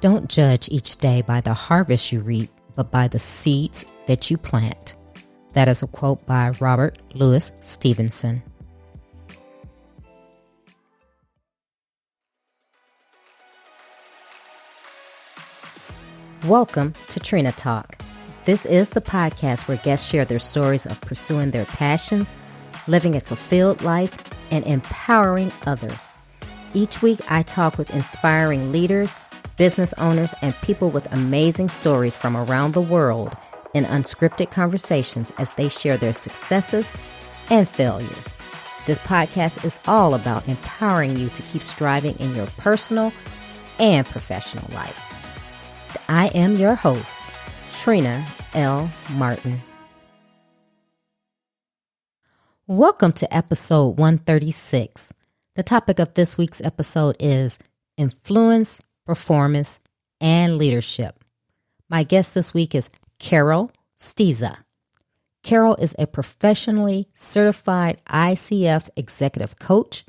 Don't judge each day by the harvest you reap, but by the seeds that you plant. That is a quote by Robert Louis Stevenson. Welcome to Trina Talk. This is the podcast where guests share their stories of pursuing their passions, living a fulfilled life, and empowering others. Each week, I talk with inspiring leaders, business owners, and people with amazing stories from around the world in unscripted conversations as they share their successes and failures. This podcast is all about empowering you to keep striving in your personal and professional life. I am your host, Trina L. Martin. Welcome to episode 136. The topic of this week's episode is influence, performance, and leadership. My guest this week is Carole Stizza. Carole is a professionally certified ICF executive coach,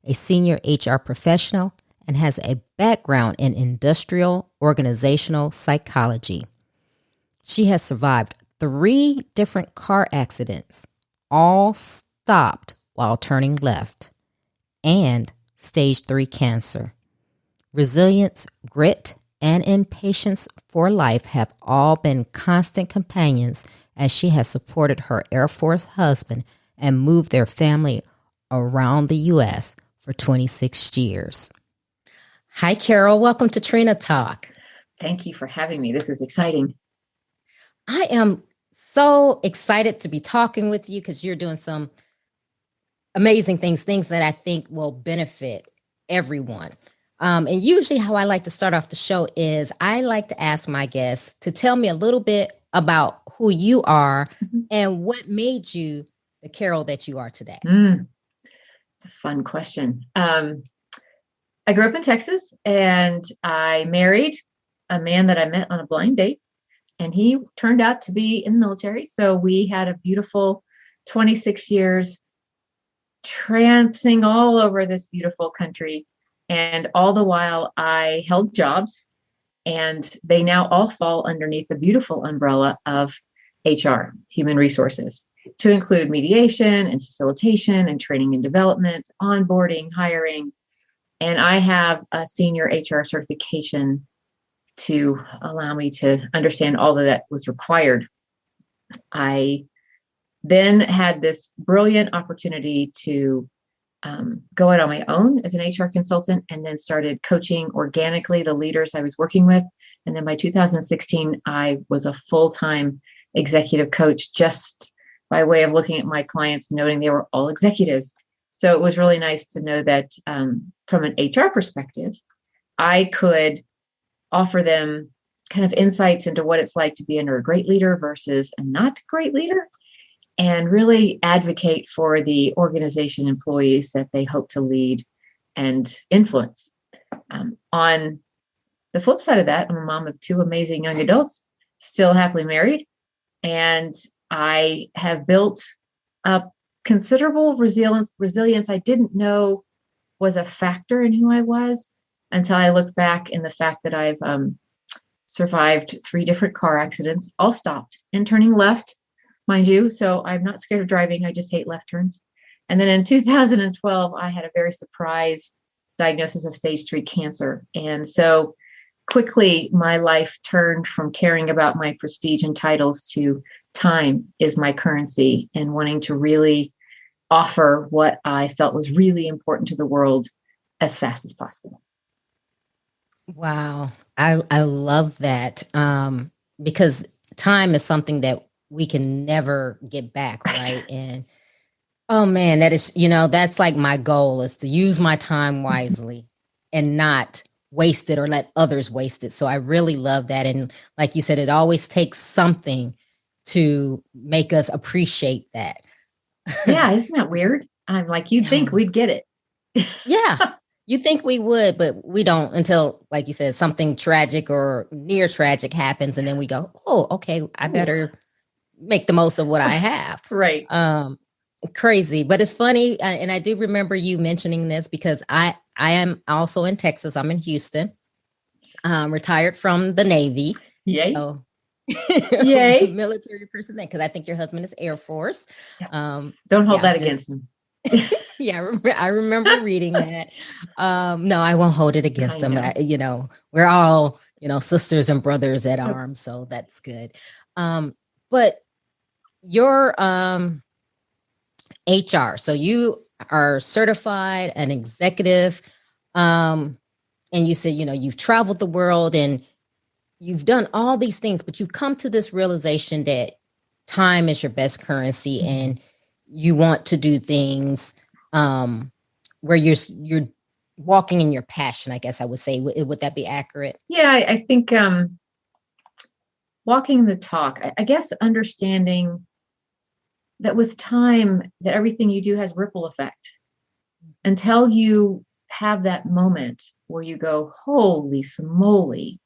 a senior HR professional, and has a background in industrial organizational psychology. She has survived 3 different car accidents, all stopped while turning left, and stage 3 cancer. Resilience, grit, and impatience for life have all been constant companions as she has supported her Air Force husband and moved their family around the U.S. for 26 years. Hi, Carole. Welcome to Trina Talk. Thank you for having me. This is exciting. I am so excited to be talking with you because you're doing some amazing things that I think will benefit everyone. And usually how I like to start off the show is I like to ask my guests to tell me a little bit about who you are and what made you the Carole that you are today. It's a fun question. I grew up in Texas and I married a man that I met on a blind date, and he turned out to be in the military. So we had a beautiful 26 years tramping all over this beautiful country. And all the while I held jobs, and they now all fall underneath the beautiful umbrella of HR, human resources, to include mediation and facilitation and training and development, onboarding, hiring. And I have a senior HR certification to allow me to understand all of that was required. I then had this brilliant opportunity to go out on my own as an HR consultant, and then started coaching organically the leaders I was working with. And then by 2016, I was a full-time executive coach just by way of looking at my clients, noting they were all executives. So it was really nice to know that from an HR perspective, I could offer them kind of insights into what it's like to be under a great leader versus a not great leader, and really advocate for the organization employees that they hope to lead and influence. On the flip side of that, I'm a mom of 2 amazing young adults, still happily married, and I have built up considerable resilience I didn't know was a factor in who I was until I looked back in the fact that I've survived 3 different car accidents, all stopped and turning left, mind you. So I'm not scared of driving. I just hate left turns. And then in 2012, I had a very surprise diagnosis of stage 3 cancer. And so quickly my life turned from caring about my prestige and titles to time is my currency, and wanting to really offer what I felt was really important to the world as fast as possible. Wow. I love that because time is something that we can never get back, right? And oh man, that is, that's like my goal is to use my time wisely and not waste it or let others waste it. So I really love that. And like you said, it always takes something to make us appreciate that. Yeah, isn't that weird? I'm like, you'd think we'd get it. Yeah, you think we would, but we don't until, like you said, something tragic or near tragic happens. And then we go, oh, okay, I better make the most of what I have. Right. Crazy, but it's funny. And I do remember you mentioning this because I am also in Texas. I'm in Houston. retired from the Navy. Yay. So, Yay. military person then, because I think your husband is Air Force. Don't hold that against him. Yeah, I remember reading that. No, I won't hold it against him. We're all, sisters and brothers at arms, so that's good. But your HR, so you are certified, an executive, and you said, you've traveled the world and you've done all these things, but you come to this realization that time is your best currency, and you want to do things where you're walking in your passion, I guess I would say. Would that be accurate? Yeah, I think walking the talk, I guess understanding that with time, that everything you do has ripple effect until you have that moment where you go, holy smoly,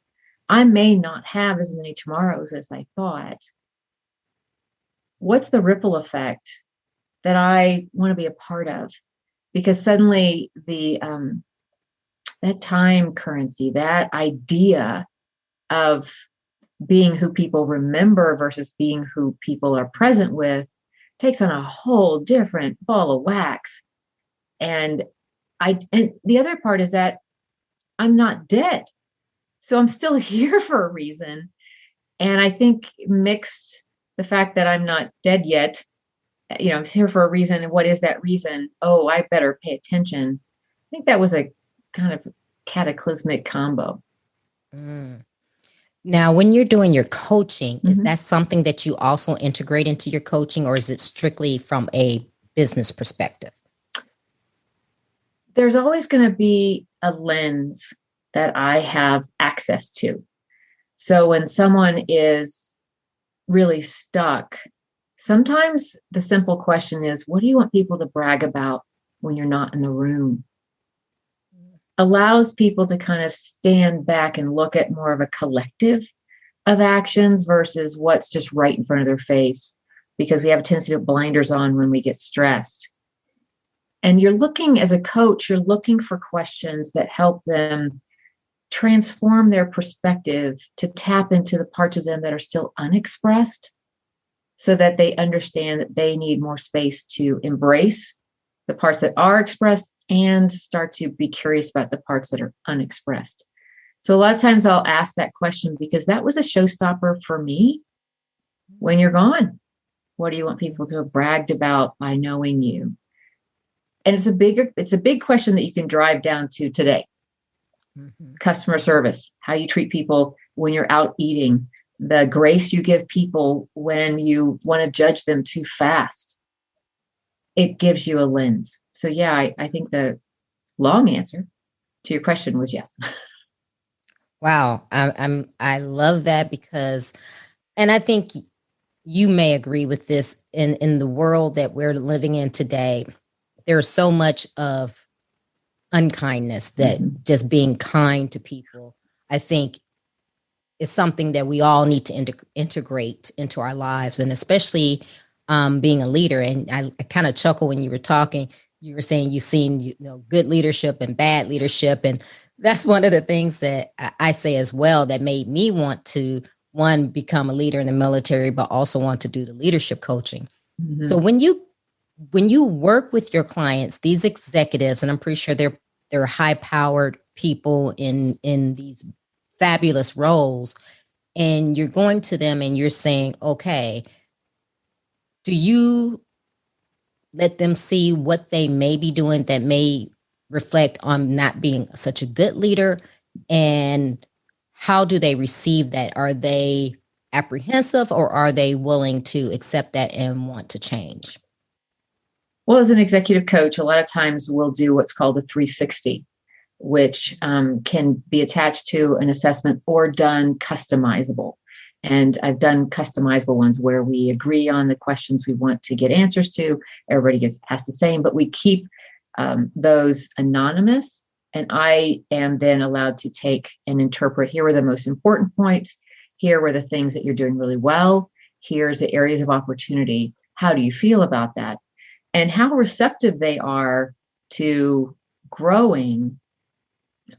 I may not have as many tomorrows as I thought. What's the ripple effect that I want to be a part of? Because suddenly that time currency, that idea of being who people remember versus being who people are present with takes on a whole different ball of wax. And the other part is that I'm not dead. So I'm still here for a reason. And I think mixed the fact that I'm not dead yet, I'm here for a reason. And what is that reason? Oh, I better pay attention. I think that was a kind of cataclysmic combo. Now, when you're doing your coaching, is that something that you also integrate into your coaching, or is it strictly from a business perspective? There's always going to be a lens that I have access to. So when someone is really stuck, sometimes the simple question is, what do you want people to brag about when you're not in the room? Allows people to kind of stand back and look at more of a collective of actions versus what's just right in front of their face, because we have a tendency to put blinders on when we get stressed. And you're looking, as a coach, you're looking for questions that help them transform their perspective to tap into the parts of them that are still unexpressed, so that they understand that they need more space to embrace the parts that are expressed and start to be curious about the parts that are unexpressed. So a lot of times I'll ask that question because that was a showstopper for me. When you're gone, what do you want people to have bragged about by knowing you? And it's a big question that you can drive down to today. Customer service, how you treat people when you're out eating, the grace you give people when you want to judge them too fast. It gives you a lens. So yeah, I think the long answer to your question was yes. Wow. I love that because, and I think you may agree with this, in the world that we're living in today, there's so much of unkindness that just being kind to people, I think, is something that we all need to integrate into our lives, and especially being a leader. And I kind of chuckle when you were talking. You were saying you've seen good leadership and bad leadership, and that's one of the things that I say as well that made me want to, one, become a leader in the military, but also want to do the leadership coaching. So when you work with your clients, these executives, and I'm pretty sure they're high-powered people in these fabulous roles, and you're going to them and you're saying, okay, do you let them see what they may be doing that may reflect on not being such a good leader? And how do they receive that? Are they apprehensive, or are they willing to accept that and want to change? Well, as an executive coach, a lot of times we'll do what's called a 360, which can be attached to an assessment or done customizable. And I've done customizable ones where we agree on the questions we want to get answers to. Everybody gets asked the same, but we keep those anonymous. And I am then allowed to take and interpret, here are the most important points. Here were the things that you're doing really well. Here's the areas of opportunity. How do you feel about that? And how receptive they are to growing.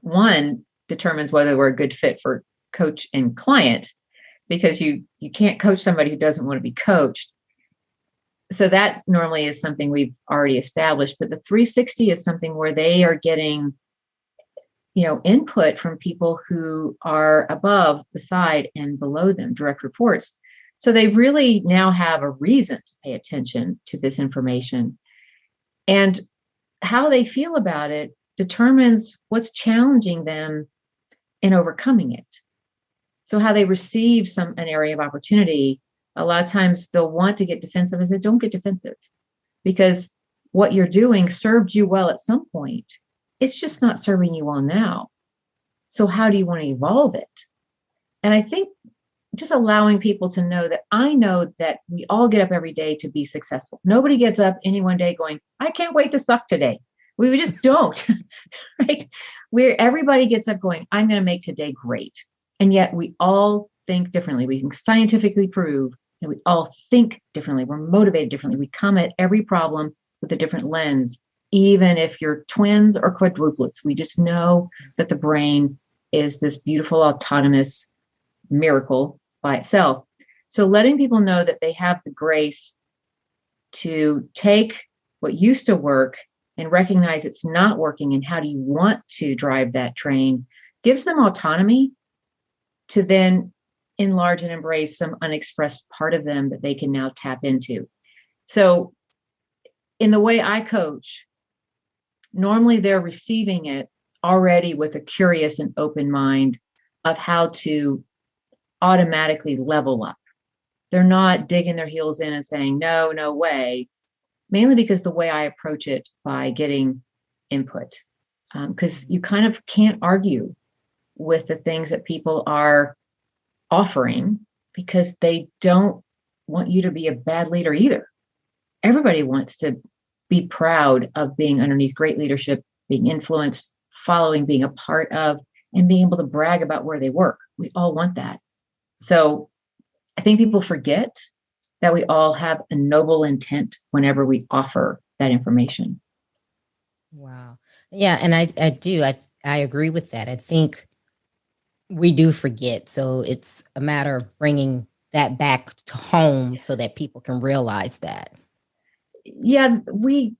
One, determines whether we're a good fit for coach and client, because you can't coach somebody who doesn't want to be coached. So that normally is something we've already established, but the 360 is something where they are getting, input from people who are above, beside, and below them, direct reports. So they really now have a reason to pay attention to this information. And how they feel about it determines what's challenging them in overcoming it. So how they receive an area of opportunity, a lot of times they'll want to get defensive. I said, don't get defensive, because what you're doing served you well at some point. It's just not serving you well now. So how do you want to evolve it? And I think just allowing people to know that I know that we all get up every day to be successful. Nobody gets up any one day going, I can't wait to suck today. We just don't, right? Where everybody gets up going, I'm going to make today great. And yet we all think differently. We can scientifically prove that we all think differently. We're motivated differently. We come at every problem with a different lens, even if you're twins or quadruplets. We just know that the brain is this beautiful, autonomous miracle by itself. So letting people know that they have the grace to take what used to work and recognize it's not working, and how do you want to drive that train, gives them autonomy to then enlarge and embrace some unexpressed part of them that they can now tap into. So in the way I coach, normally they're receiving it already with a curious and open mind of how to automatically level up. They're not digging their heels in and saying, no way, mainly because the way I approach it by getting input, because you kind of can't argue with the things that people are offering, because they don't want you to be a bad leader either. Everybody wants to be proud of being underneath great leadership, being influenced, following, being a part of, and being able to brag about where they work. We all want that. So I think people forget that we all have a noble intent whenever we offer that information. Wow. Yeah. And I do. I agree with that. I think we do forget. So it's a matter of bringing that back to home so that people can realize that. Yeah, we're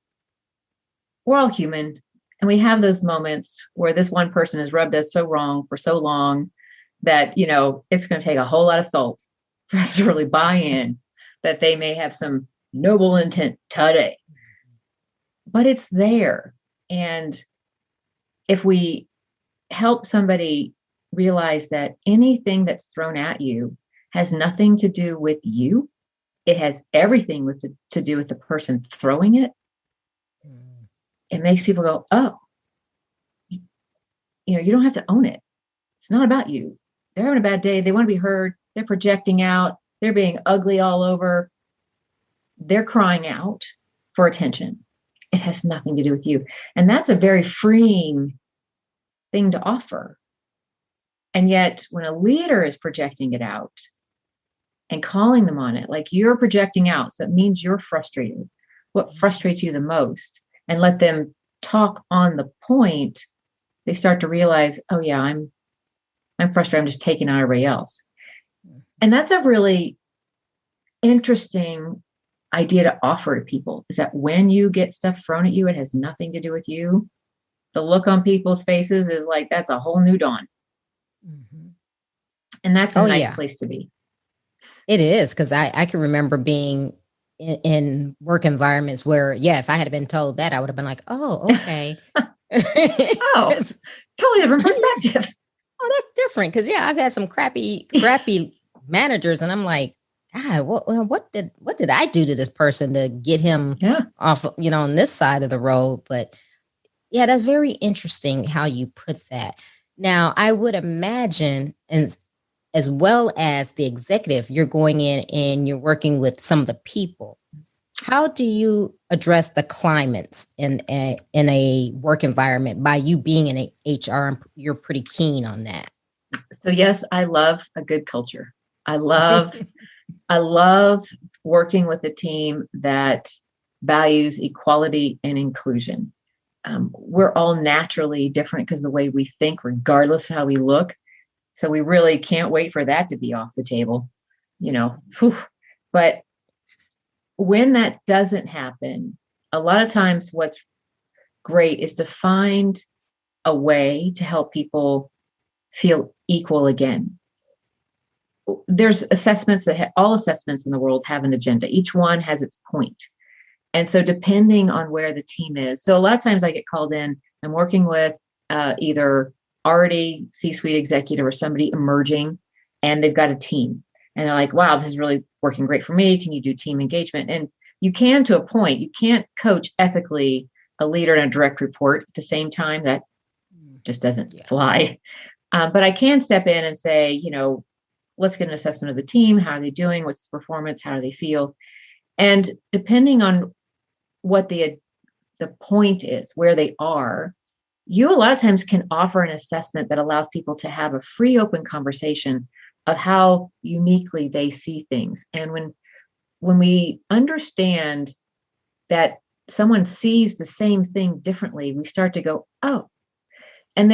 all human, and we have those moments where this one person has rubbed us so wrong for so long that, it's going to take a whole lot of salt for us to really buy in that they may have some noble intent today. But it's there. And if we help somebody realize that anything that's thrown at you has nothing to do with you, it has everything to do with the person throwing it. It makes people go, oh, you don't have to own it. It's not about you. They're having a bad day. They want to be heard. They're projecting out. They're being ugly all over. They're crying out for attention. It has nothing to do with you. And that's a very freeing thing to offer. And yet when a leader is projecting it out and calling them on it, like you're projecting out, so it means you're frustrated. What frustrates you the most? And let them talk on the point. They start to realize, oh yeah, I'm frustrated. I'm just taking out everybody else. And that's a really interesting idea to offer to people, is that when you get stuff thrown at you, it has nothing to do with you. The look on people's faces is like, that's a whole new dawn. Mm-hmm. And that's a nice place to be. It is, because I can remember being in work environments where, if I had been told that, I would have been like, oh, okay. Oh, totally different perspective. Oh, that's different. Because I've had some crappy managers, and I'm like, God, what did I do to this person to get him off, on this side of the road? But that's very interesting how you put that. Now, I would imagine, as well as the executive, you're going in and you're working with some of the people. How do you address the climates in a work environment by you being in HR? You're pretty keen on that. So yes, I love a good culture. I love working with a team that values equality and inclusion. we're all naturally different because the way we think, regardless of how we look. So we really can't wait for that to be off the table, Whew. But when that doesn't happen, a lot of times what's great is to find a way to help people feel equal again. There's assessments that all assessments in the world have an agenda. Each one has its point. And so depending on where the team is, so a lot of times I get called in, I'm working with either already C-suite executive or somebody emerging, and they've got a team. And they're like, wow, this is really working great for me. Can you do team engagement? And you can, to a point. You can't coach ethically a leader and a direct report at the same time. That just doesn't fly. But I can step in and say, let's get an assessment of the team. How are they doing? What's the performance? How do they feel? And depending on what the point is, where they are, you a lot of times can offer an assessment that allows people to have a free, open conversation of how uniquely they see things. And when we understand that someone sees the same thing differently, we start to go, oh, and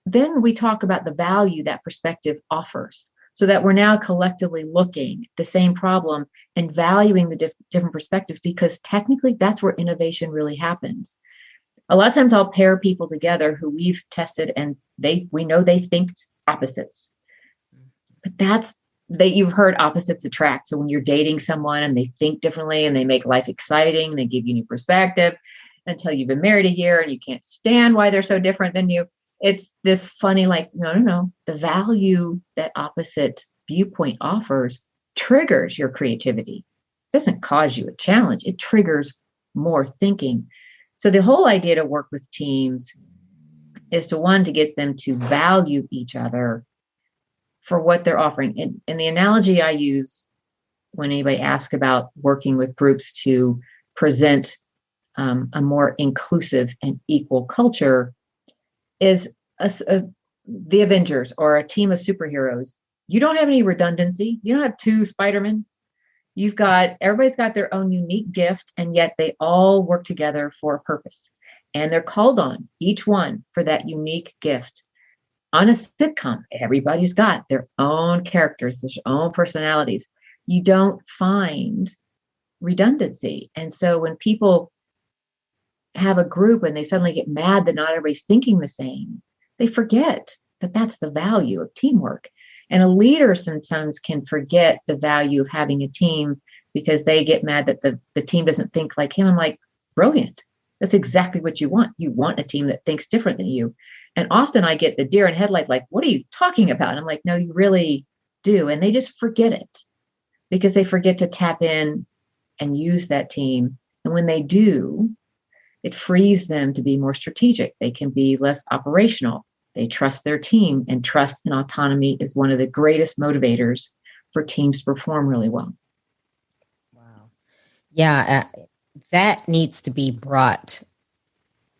then we talk about the value that perspective offers, so that we're now collectively looking at the same problem and valuing the different perspectives, because technically that's where innovation really happens. A lot of times I'll pair people together who we've tested and we know they think opposites. But you've heard opposites attract. So when you're dating someone and they think differently and they make life exciting, they give you new perspective until you've been married a year and you can't stand why they're so different than you. It's this funny, like, no. The value that opposite viewpoint offers triggers your creativity. It doesn't cause you a challenge. It triggers more thinking. So the whole idea to work with teams is to get them to value each other for what they're offering. And the analogy I use when anybody asks about working with groups to present a more inclusive and equal culture is the Avengers or a team of superheroes. You don't have any redundancy. You don't have two Spider-Men. Everybody's got their own unique gift, and yet they all work together for a purpose. And they're called on, each one, for that unique gift. On a sitcom, everybody's got their own characters, their own personalities. You don't find redundancy. And so when people have a group and they suddenly get mad that not everybody's thinking the same, they forget that that's the value of teamwork. And a leader sometimes can forget the value of having a team because they get mad that the team doesn't think like him. I'm like, brilliant. That's exactly what you want. You want a team that thinks different than you. And often I get the deer in headlights, like, what are you talking about? And I'm like, no, you really do. And they just forget it because they forget to tap in and use that team. And when they do, it frees them to be more strategic. They can be less operational. They trust their team, and trust and autonomy is one of the greatest motivators for teams to perform really well. Wow. Yeah, that needs to be brought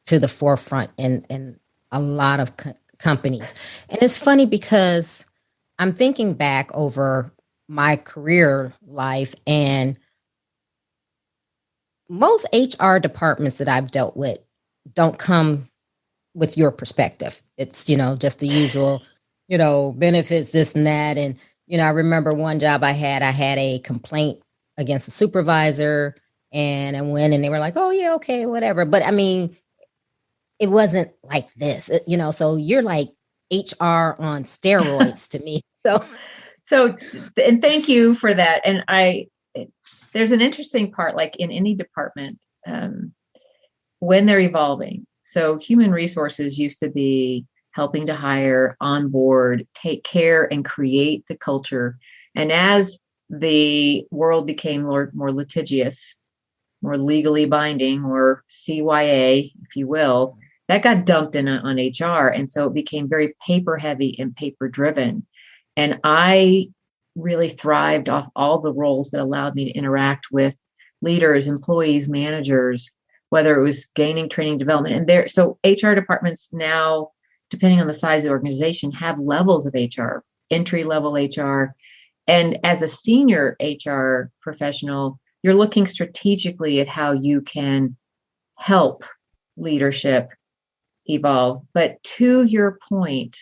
to the forefront in a lot of companies. And it's funny because I'm thinking back over my career life, and most HR departments that I've dealt with don't come with your perspective. It's, just the usual, benefits, this and that. And, I remember one job I had a complaint against a supervisor, and I went and they were like, oh yeah, okay, whatever. But I mean, it wasn't like this, so you're like HR on steroids to me. So, and thank you for that. And there's an interesting part, like in any department, when they're evolving. So human resources used to be helping to hire, onboard, take care, and create the culture. And as the world became more litigious, more legally binding, or CYA, if you will, that got dumped on HR. And so it became very paper heavy and paper driven. And I really thrived off all the roles that allowed me to interact with leaders, employees, managers, whether it was gaining, training, development. And so HR departments now, depending on the size of the organization, have levels of HR, entry level HR. And as a senior HR professional, you're looking strategically at how you can help leadership evolve. But to your point,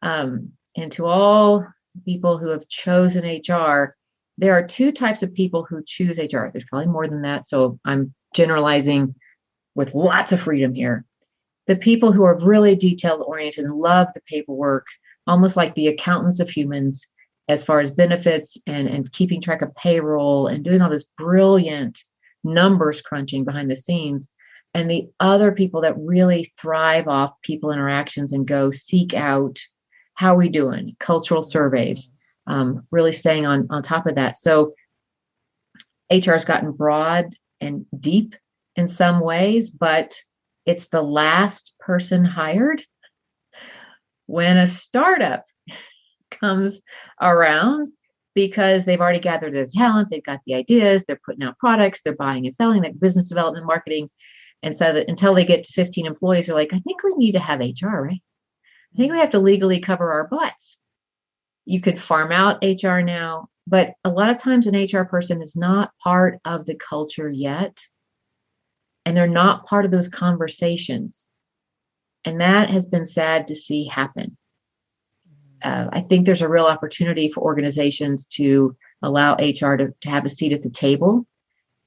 and to all people who have chosen HR, there are two types of people who choose HR. There's probably more than that. So I'm generalizing with lots of freedom here. The people who are really detail oriented and love the paperwork, almost like the accountants of humans, as far as benefits and keeping track of payroll and doing all this brilliant numbers crunching behind the scenes. And the other people that really thrive off people interactions and go seek out, how are we doing? Cultural surveys, really staying on top of that. So HR has gotten broad and deep in some ways, but it's the last person hired. When a startup comes around, because they've already gathered the talent, they've got the ideas, they're putting out products, they're buying and selling, like business development, marketing. And so that until they get to 15 employees, they're like, I think we need to have HR, right? I think we have to legally cover our butts. You could farm out HR now, but a lot of times an HR person is not part of the culture yet. And they're not part of those conversations. And that has been sad to see happen. I think there's a real opportunity for organizations to allow HR to have a seat at the table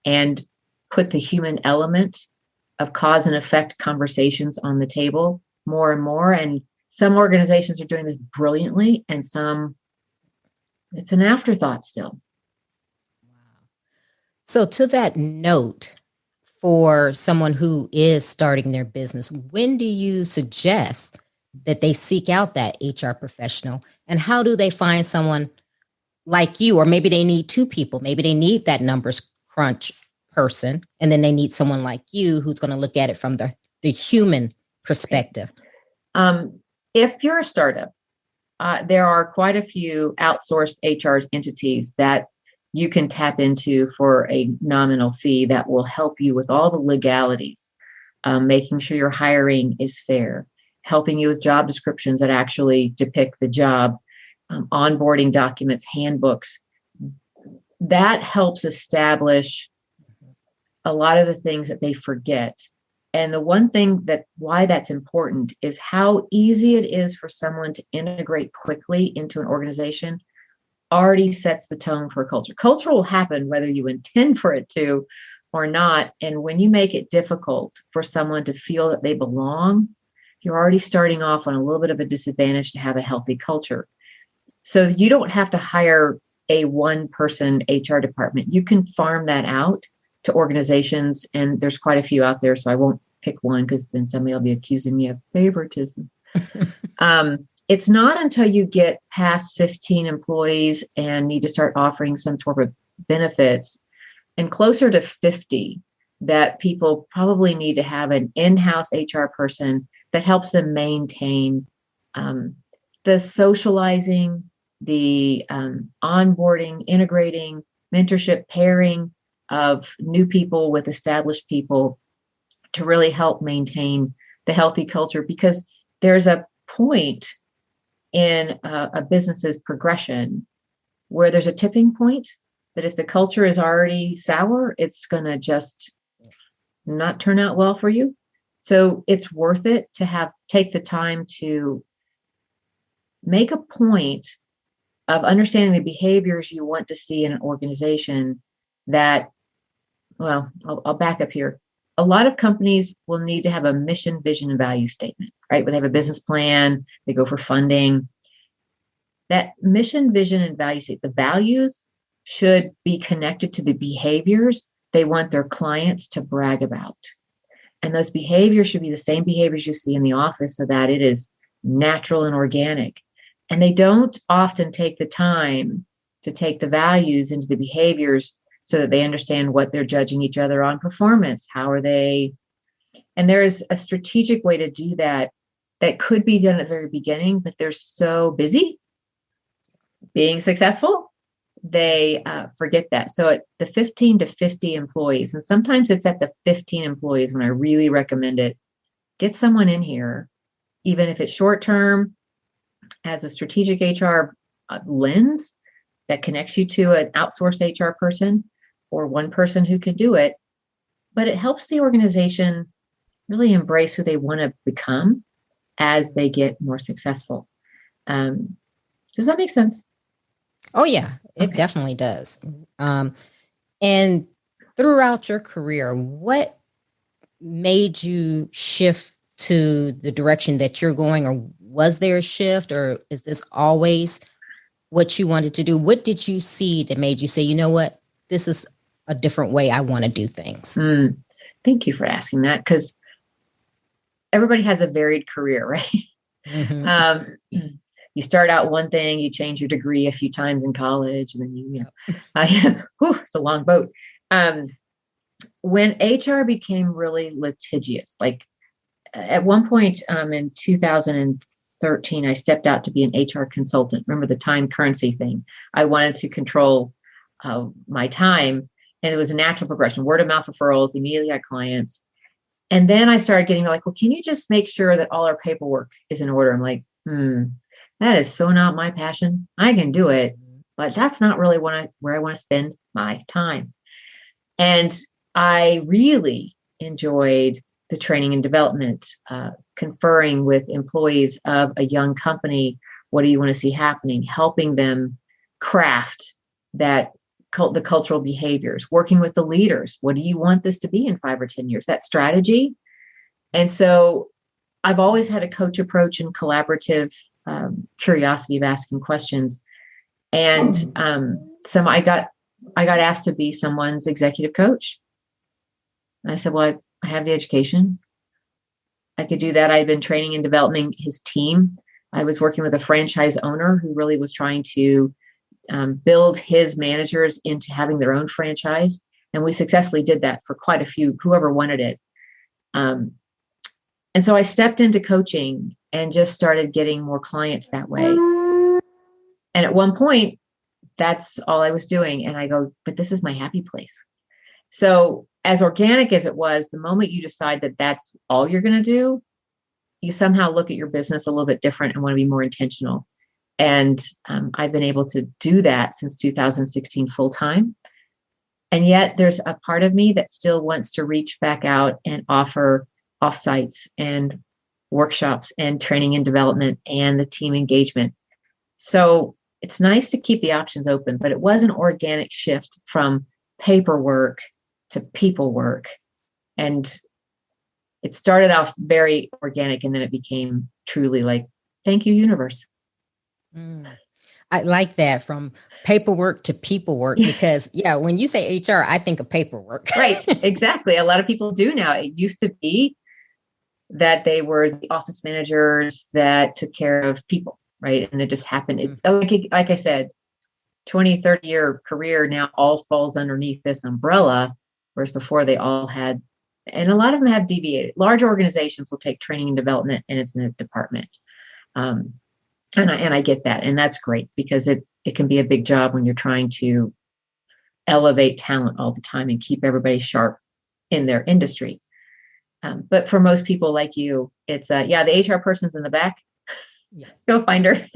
and put the human element of cause and effect conversations on the table more and more. And some organizations are doing this brilliantly, and some, it's an afterthought still. So to that note, for someone who is starting their business, when do you suggest that they seek out that HR professional? And how do they find someone like you? Or maybe they need two people. Maybe they need that numbers crunch person, and then they need someone like you who's going to look at it from the human perspective. If you're a startup, there are quite a few outsourced HR entities that you can tap into for a nominal fee that will help you with all the legalities, making sure your hiring is fair, helping you with job descriptions that actually depict the job, onboarding documents, handbooks. That helps establish a lot of the things that they forget. And the one thing why that's important is how easy it is for someone to integrate quickly into an organization already sets the tone for culture. Culture will happen whether you intend for it to or not. And when you make it difficult for someone to feel that they belong, you're already starting off on a little bit of a disadvantage to have a healthy culture. So you don't have to hire a one-person HR department. You can farm that out to organizations, and there's quite a few out there, so I won't pick one because then somebody will be accusing me of favoritism. It's not until you get past 15 employees and need to start offering some sort of benefits and closer to 50 that people probably need to have an in-house HR person that helps them maintain the socializing, the onboarding, integrating, mentorship, pairing of new people with established people to really help maintain the healthy culture. Because there's a point in a business's progression where there's a tipping point that if the culture is already sour, it's going to just not turn out well for you. So it's worth it to take the time to make a point of understanding the behaviors you want to see in an organization that, well, I'll back up here. A lot of companies will need to have a mission, vision, and value statement, right? Where they have a business plan, they go for funding. That mission, vision, and value statement, the values should be connected to the behaviors they want their clients to brag about. And those behaviors should be the same behaviors you see in the office so that it is natural and organic. And they don't often take the time to take the values into the behaviors so that they understand what they're judging each other on performance. How are they? And there's a strategic way to do that that could be done at the very beginning, but they're so busy being successful, they forget that. So at the 15 to 50 employees, and sometimes it's at the 15 employees when I really recommend it, get someone in here, even if it's short term, as a strategic HR lens that connects you to an outsourced HR person or one person who can do it. But it helps the organization really embrace who they want to become as they get more successful. Um, does that make sense? Oh, yeah, it Okay. definitely does. And throughout your career, what made you shift to the direction that you're going, or was there a shift, or is this always what you wanted to do? What did you see that made you say, you know what, this is a different way I want to do things? Thank you for asking that, because everybody has a varied career, right? Mm-hmm. You start out one thing, you change your degree a few times in college, and then it's a long boat. Um, when HR became really litigious, like at one point in 2013, I stepped out to be an HR consultant. Remember the time currency thing? I wanted to control my time, and it was a natural progression, word of mouth referrals, immediately got clients. And then I started getting like, well, can you just make sure that all our paperwork is in order? I'm like, that is so not my passion. I can do it, but that's not really where I want to spend my time. And I really enjoyed the training and development, conferring with employees of a young company. What do you want to see happening? Helping them craft the cultural behaviors, working with the leaders. What do you want this to be in 5 or 10 years? That strategy. And so I've always had a coach approach and collaborative curiosity of asking questions. And I got asked to be someone's executive coach. And I said, well, I have the education. I could do that. I'd been training and developing his team. I was working with a franchise owner who really was trying to build his managers into having their own franchise. And we successfully did that for quite a few, whoever wanted it. And so I stepped into coaching and just started getting more clients that way. And at one point, that's all I was doing. And I go, but this is my happy place. So as organic as it was, the moment you decide that that's all you're going to do, you somehow look at your business a little bit different and want to be more intentional. And I've been able to do that since 2016 full time. And yet there's a part of me that still wants to reach back out and offer offsites and workshops and training and development and the team engagement. So it's nice to keep the options open, but it was an organic shift from paperwork to people work. And it started off very organic, and then it became truly like, thank you, universe. I like that, from paperwork to people work, because when you say HR, I think of paperwork. Right. Exactly. A lot of people do now. It used to be that they were the office managers that took care of people. Right. And it just happened. Like I said, 20, 30-year career now all falls underneath this umbrella, whereas before they all had, and a lot of them have deviated. Large organizations will take training and development and it's in a department. And I get that. And that's great, because it can be a big job when you're trying to elevate talent all the time and keep everybody sharp in their industry. But for most people like you, it's the HR person's in the back. Yeah. Go find her,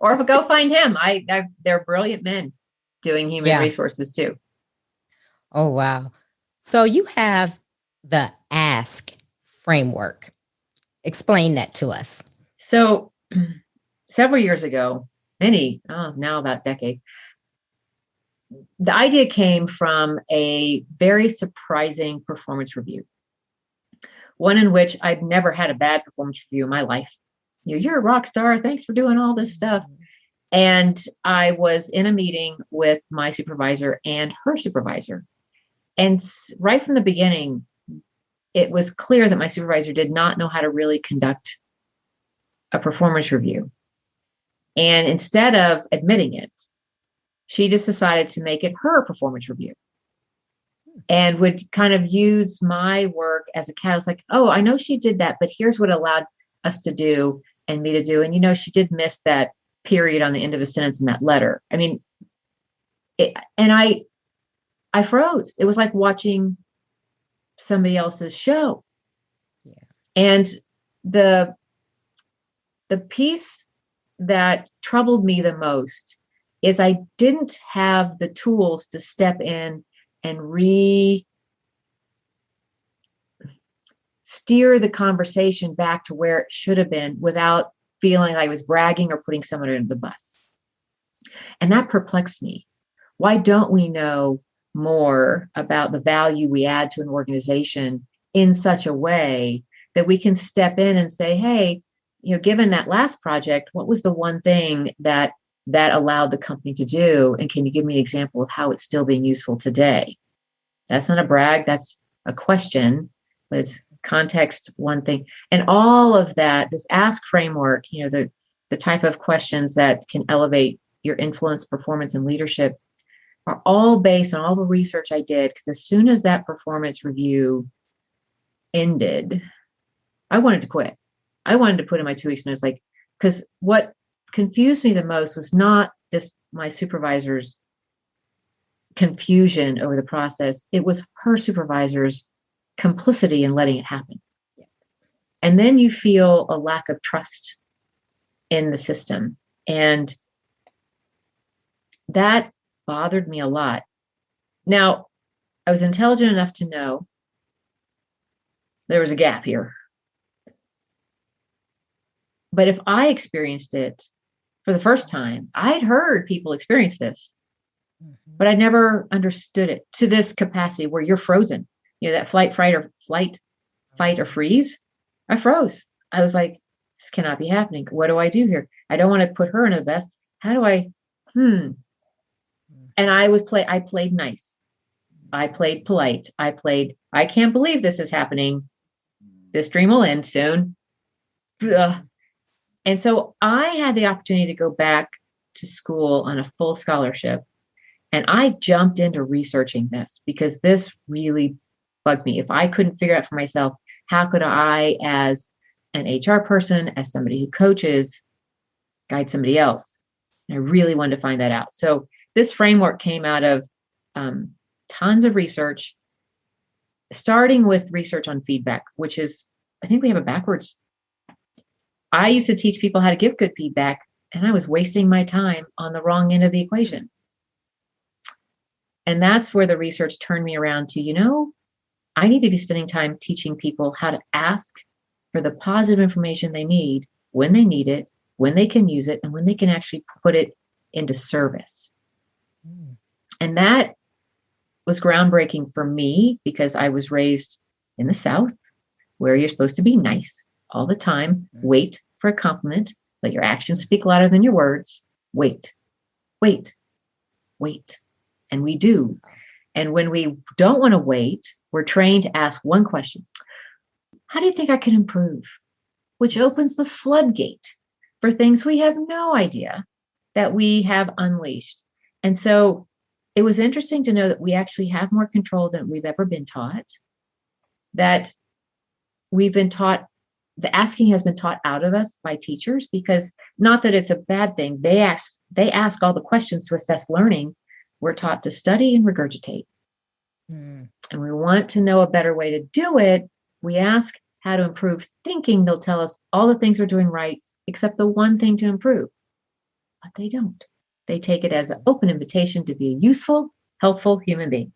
or go find him. They're brilliant men doing human resources too. Oh, wow. So you have the ASK framework. Explain that to us. So several years ago, now about a decade, the idea came from a very surprising performance review. One in which I'd never had a bad performance review in my life. You're a rock star. Thanks for doing all this stuff. And I was in a meeting with my supervisor and her supervisor. And right from the beginning, it was clear that my supervisor did not know how to really conduct a performance review. And instead of admitting it, she just decided to make it her performance review and would kind of use my work as a catalyst. Like, oh, I know she did that, but here's what it allowed us to do and me to do. And, she did miss that period on the end of a sentence in that letter. I mean, I froze. It was like watching somebody else's show. Yeah. And the piece that troubled me the most is I didn't have the tools to step in and steer the conversation back to where it should have been without feeling I was bragging or putting someone under the bus. And that perplexed me. Why don't we know more about the value we add to an organization in such a way that we can step in and say, hey, given that last project, what was the one thing that allowed the company to do? And can you give me an example of how it's still being useful today? That's not a brag, that's a question, but it's context, one thing. And all of that, this ask framework, the type of questions that can elevate your influence, performance, and leadership are all based on all the research I did. Because as soon as that performance review ended, I wanted to quit. I wanted to put in my 2 weeks notice, because what confused me the most was not my supervisor's confusion over the process. It was her supervisor's complicity in letting it happen. And then you feel a lack of trust in the system. And that bothered me a lot. Now, I was intelligent enough to know there was a gap here. But if I experienced it for the first time, I'd heard people experience this, but I never understood it to this capacity where you're frozen. That flight, fight, or freeze. I froze. I was like, this cannot be happening. What do I do here? I don't want to put her in the best. How do I? And I played nice. I played polite. I can't believe this is happening. This dream will end soon. Ugh. And so I had the opportunity to go back to school on a full scholarship. And I jumped into researching this because this really bugged me. If I couldn't figure out for myself, how could I, as an HR person, as somebody who coaches, guide somebody else? And I really wanted to find that out. So this framework came out of tons of research, starting with research on feedback, which is, I think we have it backwards. I used to teach people how to give good feedback, and I was wasting my time on the wrong end of the equation. And that's where the research turned me around to, I need to be spending time teaching people how to ask for the positive information they need, when they need it, when they can use it, and when they can actually put it into service. And that was groundbreaking for me because I was raised in the South where you're supposed to be nice all the time, wait for a compliment, let your actions speak louder than your words, wait. And we do. And when we don't want to wait, we're trained to ask one question. How do you think I can improve? Which opens the floodgate for things we have no idea that we have unleashed. And so it was interesting to know that we actually have more control than we've ever been taught, that we've been taught, the asking has been taught out of us by teachers, because not that it's a bad thing. They ask all the questions to assess learning. We're taught to study and regurgitate. And we want to know a better way to do it. We ask how to improve, thinking they'll tell us all the things we're doing right, except the one thing to improve. But they don't. They take it as an open invitation to be a useful, helpful human being.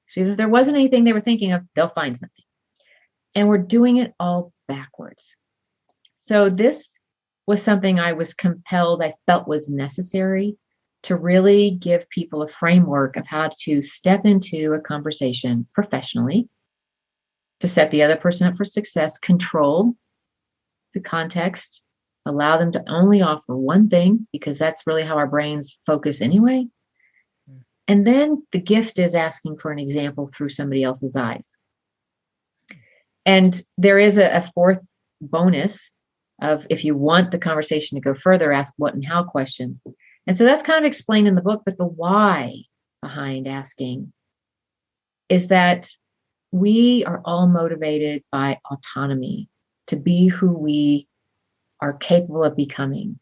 So if there wasn't anything they were thinking of, they'll find something. And we're doing it all backwards. So this was something I was compelled, I felt was necessary to really give people a framework of how to step into a conversation professionally, to set the other person up for success, control the context, allow them to only offer one thing, because that's really how our brains focus anyway. And then the gift is asking for an example through somebody else's eyes. And there is a fourth bonus of, if you want the conversation to go further, ask what and how questions. And so that's kind of explained in the book, but the why behind asking is that we are all motivated by autonomy, to be who we are capable of becoming.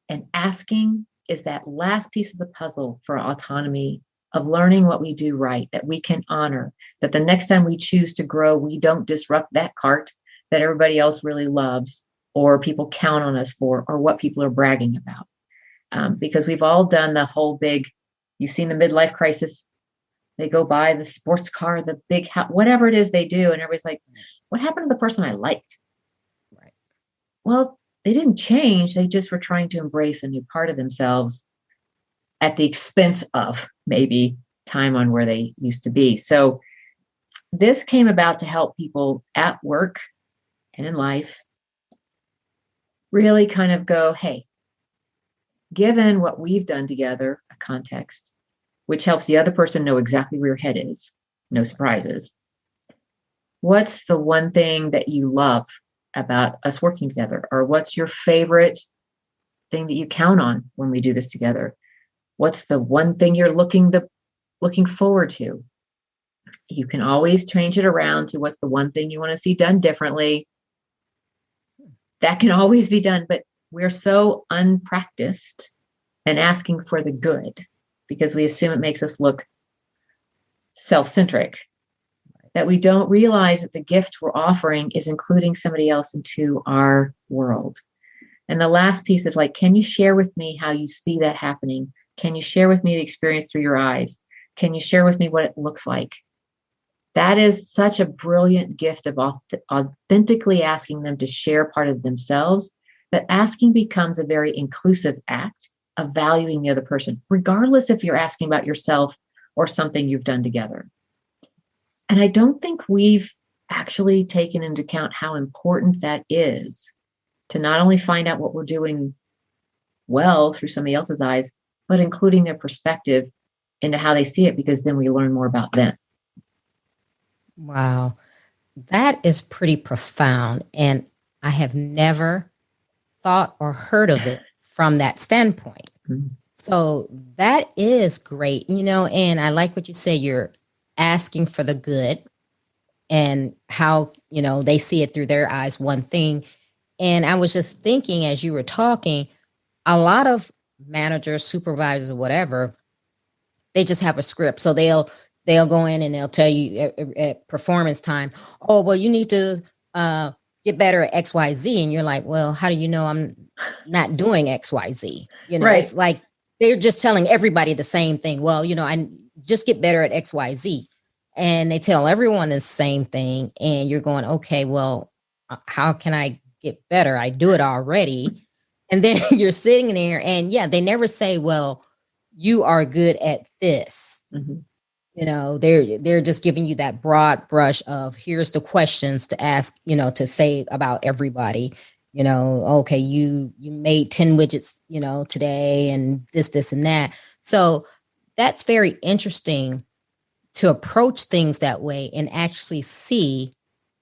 And asking is that last piece of the puzzle for autonomy, of learning what we do right, that we can honor, that the next time we choose to grow, we don't disrupt that cart that everybody else really loves, or people count on us for, or what people are bragging about. Because we've all done the whole big, you've seen the midlife crisis. They go buy the sports car, the big house, whatever it is they do. And everybody's like, what happened to the person I liked? Right. Well, they didn't change. They just were trying to embrace a new part of themselves at the expense of maybe time on where they used to be. So this came about to help people at work and in life really kind of go, hey, given what we've done together, a context, which helps the other person know exactly where your head is, no surprises. What's the one thing that you love about us working together? Or what's your favorite thing that you count on when we do this together? What's the one thing you're looking forward to? You can always change it around to what's the one thing you want to see done differently. That can always be done, but we're so unpracticed and asking for the good because we assume it makes us look self-centric that we don't realize that the gift we're offering is including somebody else into our world. And the last piece of like, can you share with me how you see that happening? Can you share with me the experience through your eyes? Can you share with me what it looks like? That is such a brilliant gift of authentically asking them to share part of themselves, that asking becomes a very inclusive act of valuing the other person, regardless if you're asking about yourself or something you've done together. And I don't think we've actually taken into account how important that is to not only find out what we're doing well through somebody else's eyes, but including their perspective into how they see it, because then we learn more about them. Wow. That is pretty profound. And I have never thought or heard of it from that standpoint. Mm-hmm. So that is great, and I like what you say. You're asking for the good and how, they see it through their eyes, one thing. And I was just thinking as you were talking, a lot of managers, supervisors, or whatever, they just have a script. So they'll go in and they'll tell you at performance time, oh, well, you need to get better at XYZ. And you're like, well, how do you know I'm not doing XYZ? Right. It's like they're just telling everybody the same thing. Well, I just get better at XYZ. And they tell everyone the same thing. And you're going, okay, well, how can I get better? I do it already. And then you're sitting there and yeah, they never say, well, you are good at this. Mm-hmm. They're just giving you that broad brush of here's the questions to ask, to say about everybody. Okay, you made 10 widgets, today and this and that. So that's very interesting to approach things that way and actually see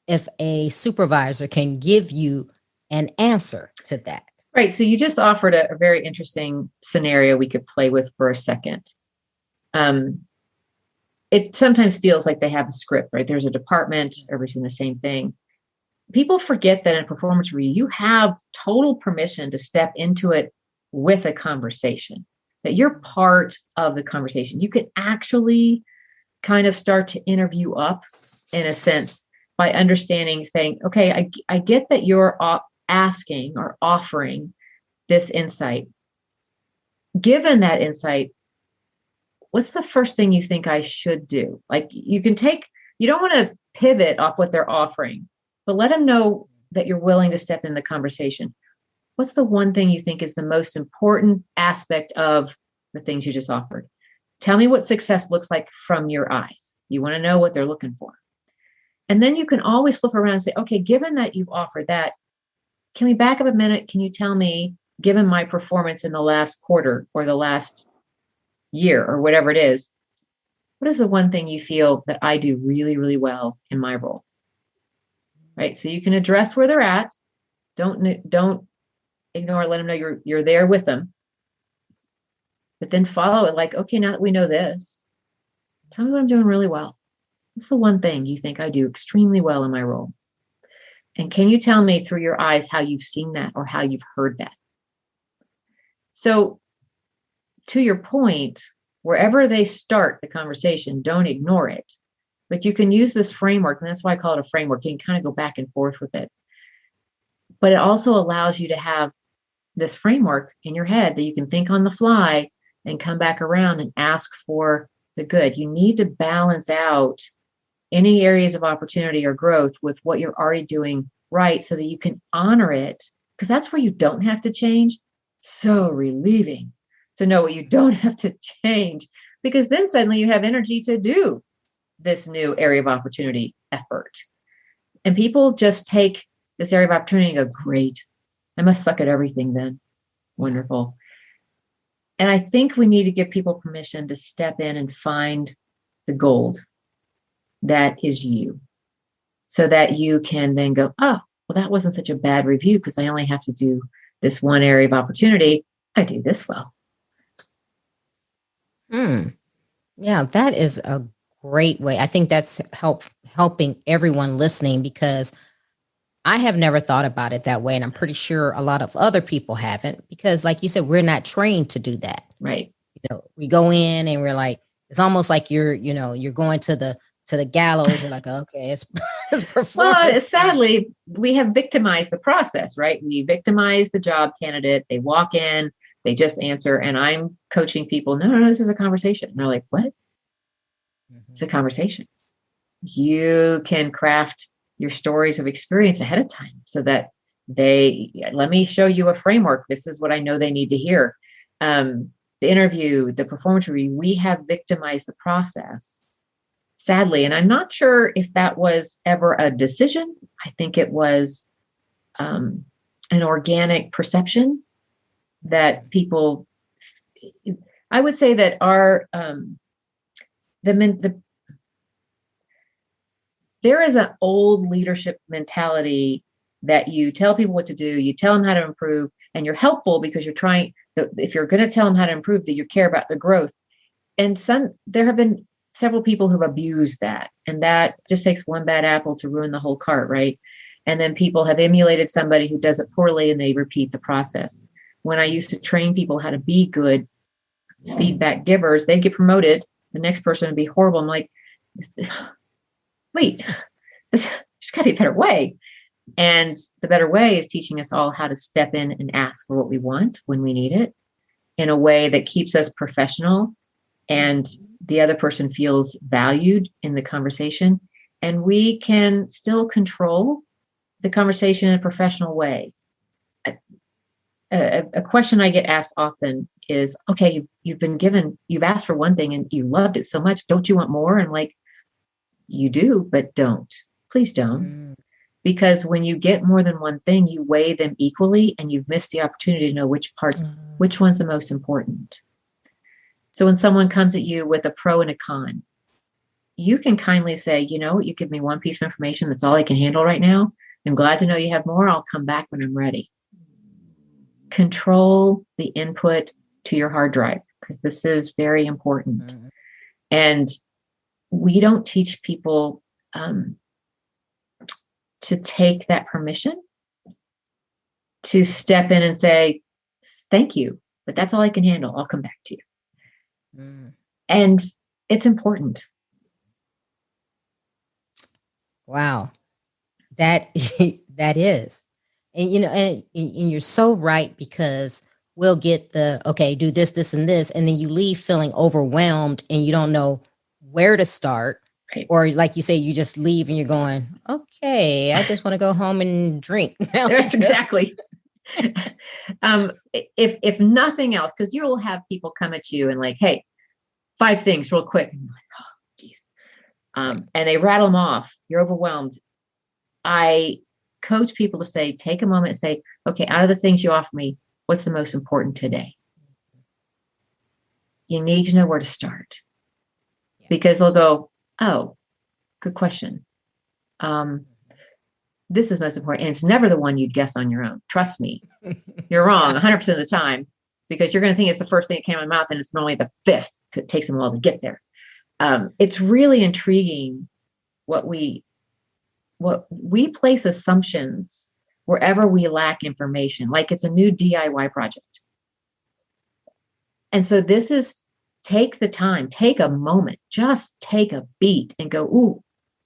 if a supervisor can give you an answer to that. Right. So you just offered a very interesting scenario we could play with for a second. It sometimes feels like they have a script, right? There's a department, everybody's doing the same thing. People forget that in a performance review, you have total permission to step into it with a conversation, that you're part of the conversation. You can actually kind of start to interview up in a sense by understanding, saying, okay, I get that you're asking or offering this insight. Given that insight, what's the first thing you think I should do? Like you don't want to pivot off what they're offering, but let them know that you're willing to step in the conversation. What's the one thing you think is the most important aspect of the things you just offered? Tell me what success looks like from your eyes. You want to know what they're looking for. And then you can always flip around and say, okay, given that you've offered that, can we back up a minute? Can you tell me, given my performance in the last quarter or the last year or whatever it is, what is the one thing you feel that I do really, really well in my role? Right. So you can address where they're at. Don't ignore, let them know you're there with them. But then follow it like, okay, now that we know this, tell me what I'm doing really well. What's the one thing you think I do extremely well in my role? And can you tell me through your eyes how you've seen that or how you've heard that? So to your point, wherever they start the conversation, don't ignore it. But you can use this framework, and that's why I call it a framework. You can kind of go back and forth with it. But it also allows you to have this framework in your head that you can think on the fly and come back around and ask for the good. You need to balance out any areas of opportunity or growth with what you're already doing right so that you can honor it, because that's where you don't have to change. So relieving to know what you don't have to change, because then suddenly you have energy to do this new area of opportunity effort. And people just take this area of opportunity and go, great, I must suck at everything then. Wonderful. And I think we need to give people permission to step in and find the gold that is you, so that you can then go, oh, well, that wasn't such a bad review because I only have to do this one area of opportunity. I do this well. Yeah, that is a great way. I think that's helping everyone listening, because I have never thought about it that way. And I'm pretty sure a lot of other people haven't, because like you said, we're not trained to do that. Right. We go in and we're like, it's almost like you're going to the gallows. You're like, okay, it's performance. Well, sadly, we have victimized the process, right? We victimize the job candidate. They walk in, they just answer, and I'm coaching people. No, this is a conversation. And they're like, what? It's a conversation. You can craft your stories of experience ahead of time so that let me show you a framework. This is what I know they need to hear. The interview, the performance review, we have victimized the process, sadly. And I'm not sure if that was ever a decision. I think it was an organic perception that people, I would say that there is an old leadership mentality that you tell people what to do, you tell them how to improve, and you're helpful because you're trying, if you're going to tell them how to improve, that you care about the growth. And there have been several people who've abused that. And that just takes one bad apple to ruin the whole cart, right? And then people have emulated somebody who does it poorly and they repeat the process. When I used to train people how to be good feedback givers, they'd get promoted. The next person would be horrible. I'm like, wait, there's got to be a better way. And the better way is teaching us all how to step in and ask for what we want when we need it, in a way that keeps us professional and the other person feels valued in the conversation. And we can still control the conversation in a professional way. A question I get asked often is, okay, you've asked for one thing and you loved it so much. Don't you want more? And like, you do, but don't. Please don't. Because when you get more than one thing, you weigh them equally and you've missed the opportunity to know which one's the most important. So when someone comes at you with a pro and a con, you can kindly say, you give me one piece of information. That's all I can handle right now. I'm glad to know you have more. I'll come back when I'm ready. Control the input to your hard drive, because this is very important. And we don't teach people to take that permission to step in and say, thank you, but that's all I can handle. I'll come back to you. And it's important. Wow. That is. And, and you're so right, because we'll get okay, do this, this, and this. And then you leave feeling overwhelmed and you don't know where to start. Right. Or like you say, you just leave and you're going, okay, I just want to go home and drink. That's exactly. If nothing else, because you'll have people come at you and like, hey, 5 things real quick. And you're like, oh, geez. And they rattle them off. You're overwhelmed. I coach people to say, take a moment and say, okay, out of the things you offer me, what's the most important today? You need to know where to start, because they'll go, oh, good question. This is most important. And it's never the one you'd guess on your own. Trust me. You're wrong 100% of the time, because you're going to think it's the first thing that came out of my mouth, and it's normally the 5th. It takes them a while to get there. It's really intriguing what we place assumptions wherever we lack information, like it's a new DIY project. And so this is, take the time, take a moment, just take a beat and go, ooh,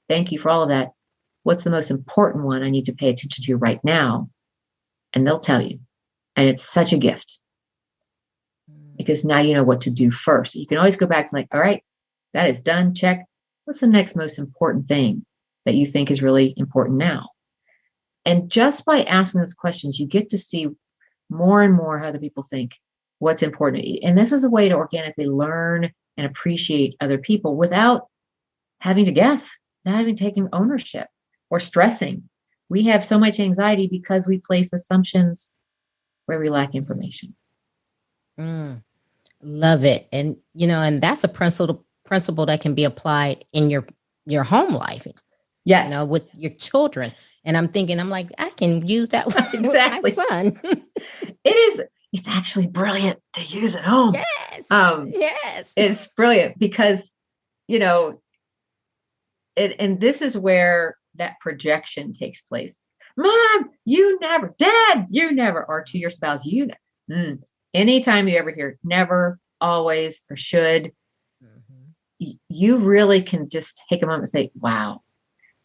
thank you for all of that. What's the most important one I need to pay attention to right now? And they'll tell you. And it's such a gift, because now you know what to do first. You can always go back to like, all right, That is done. Check. What's the next most important thing that you think is really important now? And just by asking those questions, you get to see more and more how other people think, what's important. And this is a way to organically learn and appreciate other people without having to guess, not having taken ownership or stressing. We have so much anxiety because we place assumptions where we lack information. Love it. And, and that's a principle that can be applied in your home life. Yes. With your children. And I'm like, I can use that exactly. with my son. It's actually brilliant to use at home. Yes. Yes. It's brilliant because, and this is where that projection takes place. Mom, you never. Dad, you never. Or to your spouse, you never. Anytime you ever hear never, always, or should, you really can just take a moment and say, wow,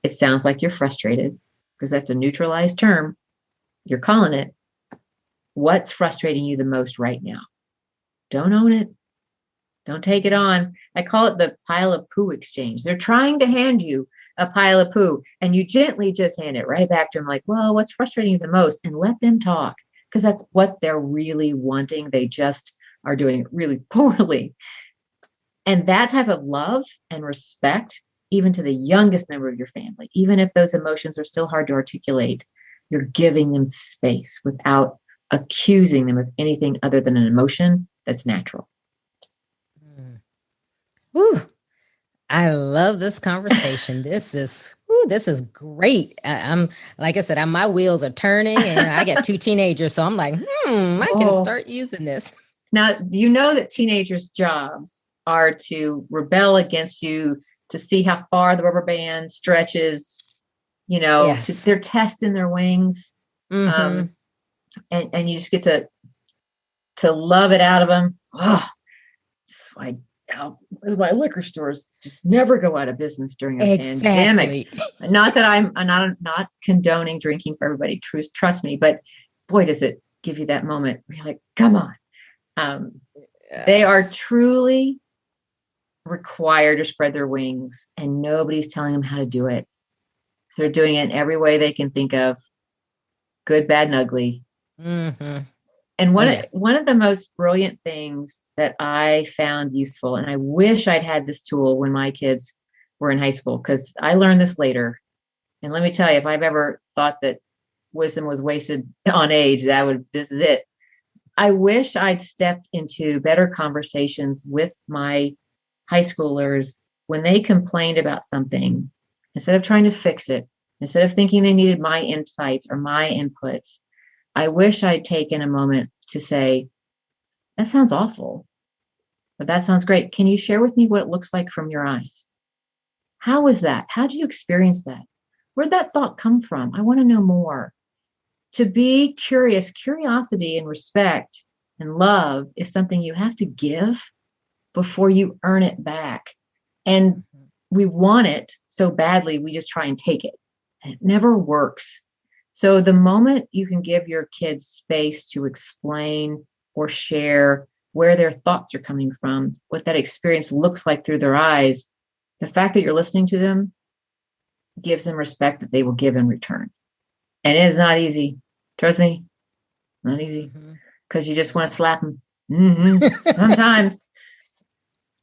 it sounds like you're frustrated, because that's a neutralized term. You're calling it. What's frustrating you the most right now? Don't own it. Don't take it on. I call it the pile of poo exchange. They're trying to hand you a pile of poo, and you gently just hand it right back to them like, well, what's frustrating you the most? And let them talk, because that's what they're really wanting. They just are doing it really poorly. And that type of love and respect, even to the youngest member of your family, even if those emotions are still hard to articulate, you're giving them space without accusing them of anything other than an emotion that's natural. Whew. I love this conversation. This is great. I'm like I said, my wheels are turning, and I got 2 teenagers, so I'm like, I can start using this. Now, do you know that teenagers' jobs are to rebel against you, to see how far the rubber band stretches, Yes. they're testing their wings. And you just get to love it out of them. Oh, that's why liquor stores just never go out of business during a pandemic. Not that I'm not condoning drinking for everybody. Trust me, but boy, does it give you that moment where you're like, come on. Yes. They are truly required to spread their wings, and nobody's telling them how to do it. So they're doing it in every way they can think of, good, bad, and ugly. And one of the most brilliant things that I found useful, and I wish I'd had this tool when my kids were in high school, because I learned this later. And let me tell you, if I've ever thought that wisdom was wasted on age, this is it. I wish I'd stepped into better conversations with my high schoolers when they complained about something. Instead of trying to fix it, instead of thinking they needed my insights or my inputs, I wish I'd taken a moment to say, that sounds awful, but that sounds great. Can you share with me what it looks like from your eyes? How was that? How did you experience that? Where'd that thought come from? I want to know more. To be curious, curiosity and respect and love is something you have to give before you earn it back. And we want it so badly, we just try and take it. And it never works. So the moment you can give your kids space to explain or share where their thoughts are coming from, what that experience looks like through their eyes, the fact that you're listening to them gives them respect that they will give in return. And it is not easy. Trust me, not easy. Because you just want to slap them sometimes.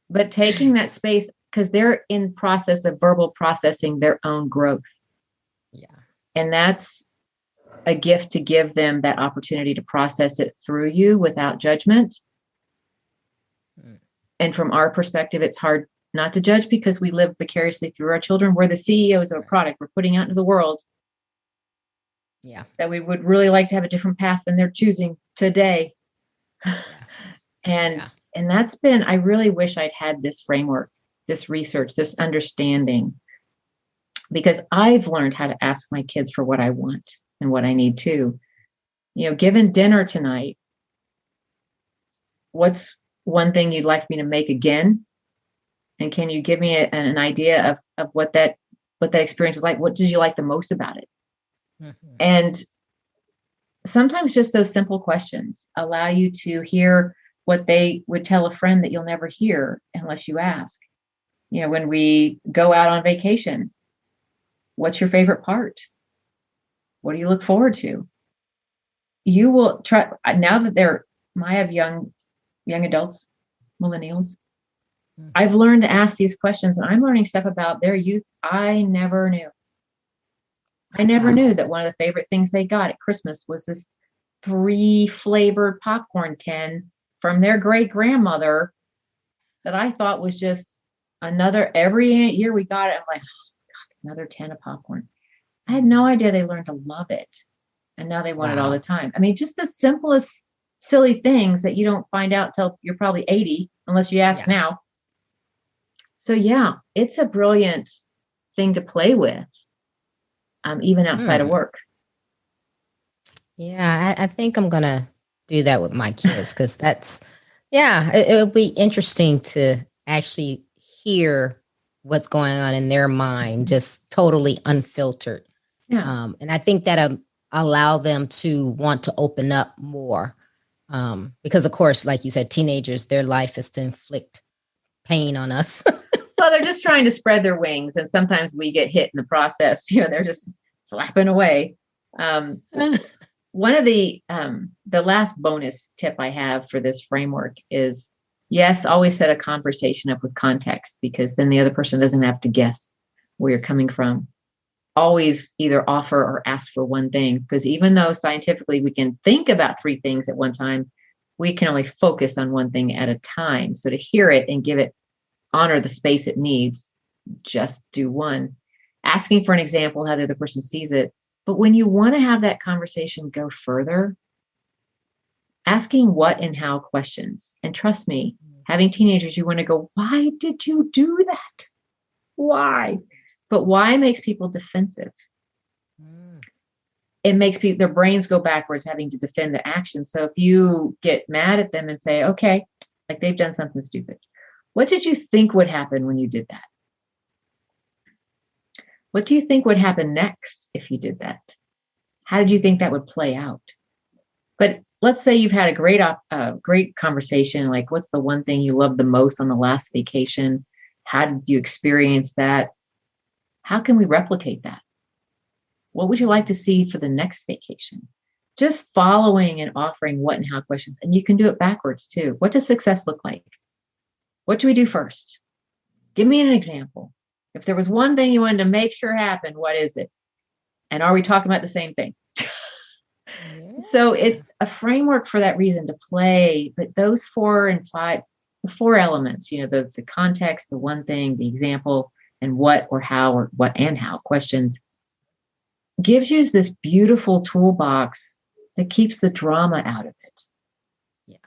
But taking that space, because they're in process of verbal processing their own growth. Yeah. And that's a gift to give them that opportunity to process it through you without judgment. And from our perspective, it's hard not to judge because we live vicariously through our children. We're the CEOs of a product we're putting out into the world. Yeah. That we would really like to have a different path than they're choosing today. And that's been, I really wish I'd had this framework, this research, this understanding, because I've learned how to ask my kids for what I want and what I need too. Given dinner tonight, what's one thing you'd like me to make again? And can you give me an idea of what that experience is like? What did you like the most about it? And sometimes just those simple questions allow you to hear what they would tell a friend that you'll never hear unless you ask. When we go out on vacation, what's your favorite part? What do you look forward to? You will try, now that I have young adults, millennials. I've learned to ask these questions, and I'm learning stuff about their youth I never knew. I never knew that one of the favorite things they got at Christmas was this 3 flavored popcorn tin from their great grandmother that I thought was just every year we got it. I'm like, oh, God, another tin of popcorn. I had no idea they learned to love it. And now they want it all the time. I mean, just the simplest, silly things that you don't find out till you're probably 80, unless you ask now. So yeah, it's a brilliant thing to play with, even outside of work. Yeah, I think I'm going to do that with my kids because it would be interesting to actually hear what's going on in their mind, just totally unfiltered. Yeah. And I think that allow them to want to open up more. Because of course, like you said, teenagers, their life is to inflict pain on us. Well, they're just trying to spread their wings, and sometimes we get hit in the process. They're just flapping away. One of the last bonus tip I have for this framework is, yes, always set a conversation up with context, because then the other person doesn't have to guess where you're coming from. Always either offer or ask for one thing, because even though scientifically we can think about 3 things at one time, we can only focus on one thing at a time. So to hear it and honor the space it needs, just do one. Asking for an example, how the other person sees it. But when you want to have that conversation go further, asking what and how questions. And trust me, having teenagers, you want to go, why did you do that? Why? But why makes people defensive? It makes their brains go backwards, having to defend the action. So if you get mad at them and say, okay, like they've done something stupid, what did you think would happen when you did that? What do you think would happen next if you did that? How did you think that would play out? But let's say you've had a great conversation, like what's the one thing you loved the most on the last vacation? How did you experience that? How can we replicate that? What would you like to see for the next vacation? Just following and offering what and how questions. And you can do it backwards too. What does success look like? What do we do first? Give me an example. If there was one thing you wanted to make sure happened, what is it? And are we talking about the same thing? Yeah. So it's a framework for that reason, to play. But those 4 and 5, the 4 elements, the context, the one thing, the example, and what or how or what and how questions, gives you this beautiful toolbox that keeps the drama out of it. Yeah.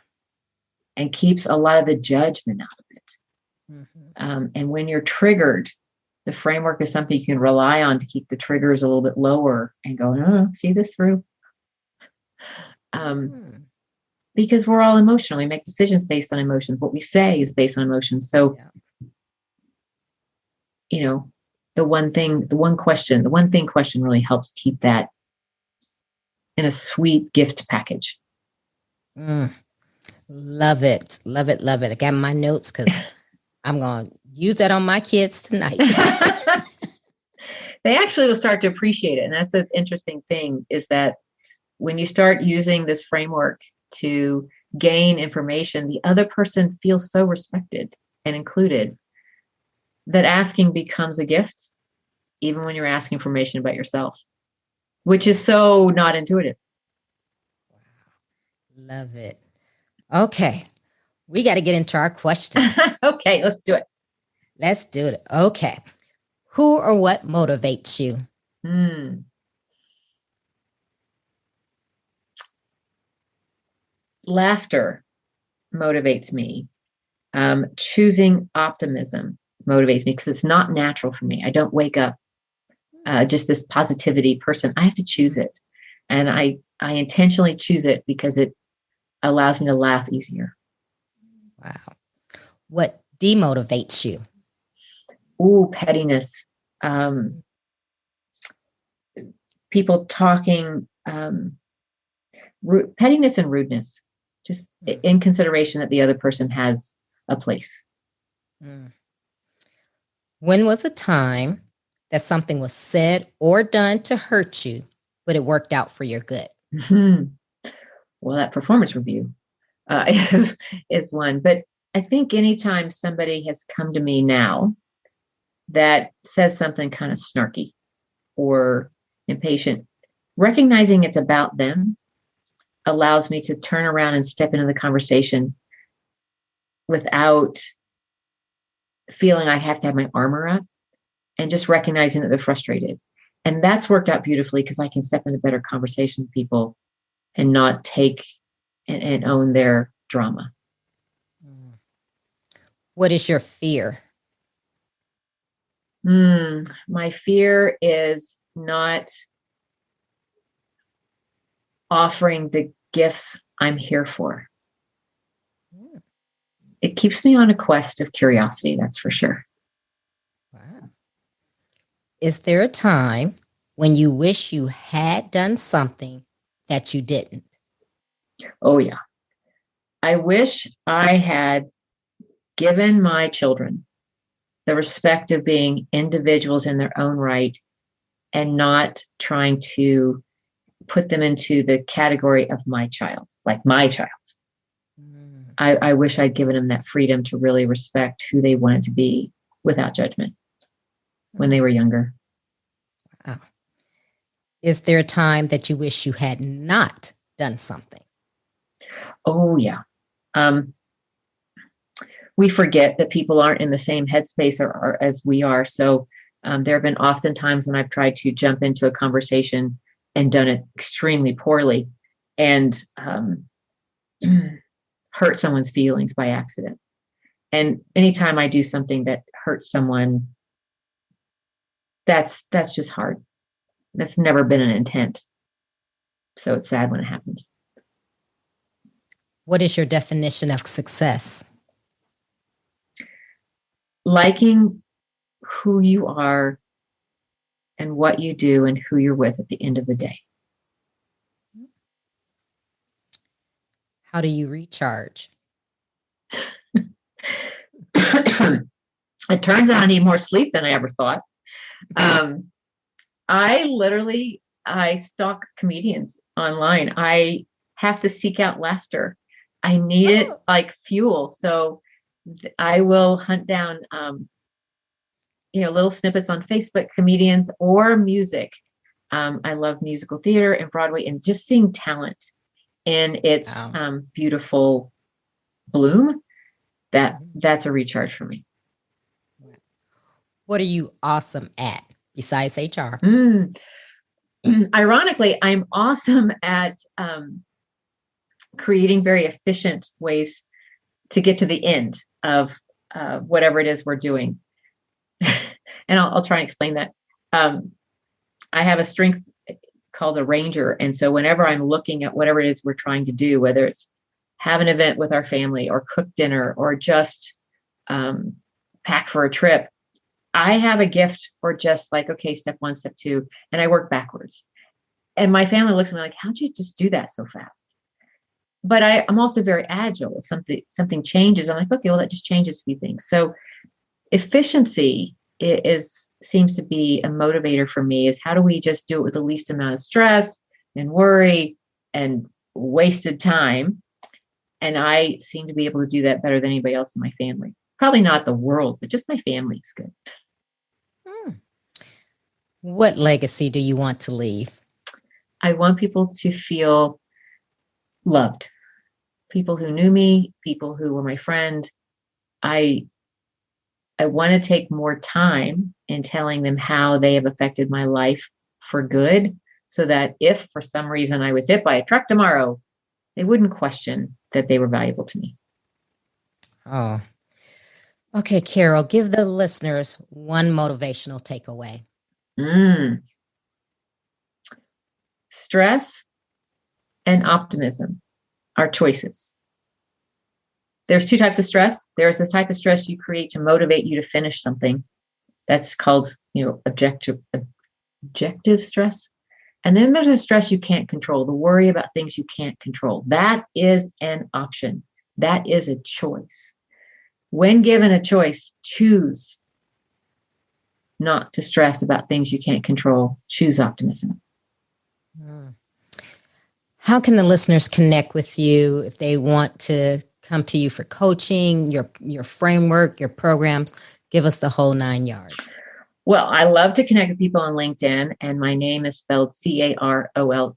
And keeps a lot of the judgment out of it. Mm-hmm. And when you're triggered, the framework is something you can rely on to keep the triggers a little bit lower and go, no, see this through. Because we're all emotional. We make decisions based on emotions. What we say is based on emotions. So, the one thing question really helps keep that in a sweet gift package. Love it. Love it. Love it. I got my notes because I'm going to use that on my kids tonight. They actually will start to appreciate it. And that's the interesting thing, is that when you start using this framework to gain information, the other person feels so respected and included that asking becomes a gift, even when you're asking information about yourself, which is so not intuitive. Wow. Love it. Okay. We got to get into our questions. Okay, let's do it. Let's do it. Okay. Who or what motivates you? Laughter motivates me. Choosing optimism motivates me, because it's not natural for me. I don't wake up just this positivity person. I have to choose it. And I intentionally choose it because it allows me to laugh easier. Wow. What demotivates you? Ooh, pettiness. People talking, pettiness and rudeness, just in consideration that the other person has a place. When was a time that something was said or done to hurt you, but it worked out for your good? Well, that performance review is one. But I think anytime somebody has come to me now that says something kind of snarky or impatient, recognizing it's about them allows me to turn around and step into the conversation without feeling I have to have my armor up and just recognizing that they're frustrated. And that's worked out beautifully because I can step into better conversation with people and not take and own their drama. What is your fear? My fear is not offering the gifts I'm here for. It keeps me on a quest of curiosity, that's for sure. Wow. Is there a time when you wish you had done something that you didn't? Oh, yeah. I wish I had given my children the respect of being individuals in their own right and not trying to put them into the category of my child, like my child. I wish I'd given them that freedom to really respect who they wanted to be without judgment when they were younger. Wow. Is there a time that you wish you had not done something? Oh, yeah. We forget that people aren't in the same headspace or as we are. So there have been often times when I've tried to jump into a conversation and done it extremely poorly and hurt someone's feelings by accident. And anytime I do something that hurts someone, that's just hard. That's never been an intent. So it's sad when it happens. What is your definition of success? Liking who you are and what you do and who you're with at the end of the day. How do you recharge? It turns out I need more sleep than I ever thought. I stalk comedians online. I have to seek out laughter. I need it like fuel. So I will hunt down, little snippets on Facebook, comedians or music. I love musical theater and Broadway and just seeing talent in its beautiful bloom. That's a recharge for me. What are you awesome at besides HR? Ironically, I'm awesome at creating very efficient ways to get to the end of whatever it is we're doing. And I'll try and explain that. I have a strength called a ranger. And so whenever I'm looking at whatever it is we're trying to do, whether it's have an event with our family or cook dinner or just pack for a trip, I have a gift for just like, okay, step one, step two, and I work backwards. And my family looks at me like, how'd you just do that so fast? But I'm also very agile. If something changes, I'm like, okay, well, that just changes a few things. So efficiency seems to be a motivator for me, is how do we just do it with the least amount of stress and worry and wasted time? And I seem to be able to do that better than anybody else in my family. Probably not the world, but just my family is good. What legacy do you want to leave? I want people to feel loved. People who knew me, people who were my friend. I want to take more time in telling them how they have affected my life for good, so that if for some reason I was hit by a truck tomorrow, they wouldn't question that they were valuable to me. Oh, okay, Carole, give the listeners one motivational takeaway. Stress and optimism are choices. There's two types of stress. There's this type of stress you create to motivate you to finish something. That's called, objective stress. And then there's a stress you can't control, the worry about things you can't control. That is an option. That is a choice. When given a choice, choose not to stress about things you can't control. Choose optimism. How can the listeners connect with you if they want to come to you for coaching, your framework, your programs? Give us the whole 9 yards. Well, I love to connect with people on LinkedIn, and my name is spelled Carole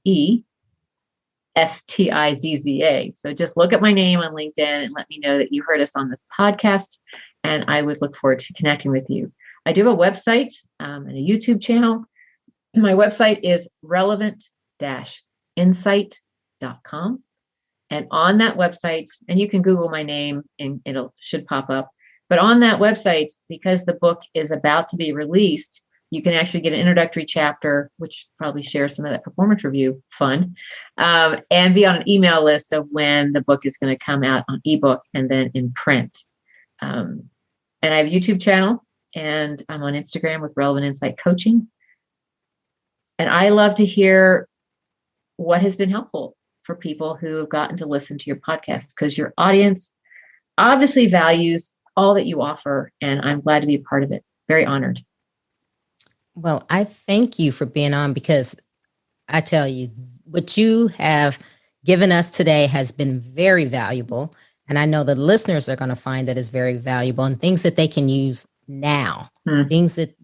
Stizza. So just look at my name on LinkedIn and let me know that you heard us on this podcast, and I would look forward to connecting with you. I do have a website and a YouTube channel. My website is relevant-insight.com. And on that website, and you can Google my name and should pop up. But on that website, because the book is about to be released, you can actually get an introductory chapter, which probably shares some of that performance review fun, and be on an email list of when the book is going to come out on ebook and then in print. And I have a YouTube channel, and I'm on Instagram with Relevant Insight Coaching. And I love to hear what has been helpful for people who have gotten to listen to your podcast, because your audience obviously values all that you offer, and I'm glad to be a part of it. Very honored. Well, I thank you for being on, because I tell you, what you have given us today has been very valuable. And I know the listeners are going to find that it's very valuable, and things that they can use now, things that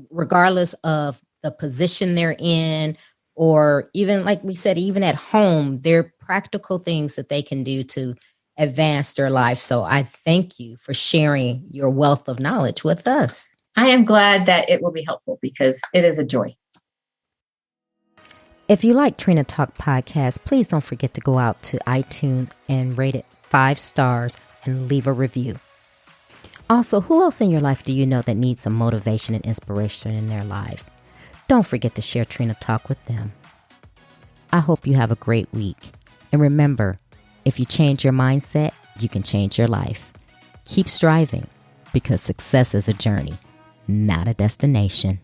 regardless of the position they're in, or even like we said, even at home, they're practical things that they can do to advance their life. So I thank you for sharing your wealth of knowledge with us. I am glad that it will be helpful, because it is a joy. If you like Trina Talk Podcast, please don't forget to go out to iTunes and rate it 5 stars and leave a review. Also, who else in your life do you know that needs some motivation and inspiration in their lives? Don't forget to share Trina Talk with them. I hope you have a great week. And remember, if you change your mindset, you can change your life. Keep striving, because success is a journey, not a destination.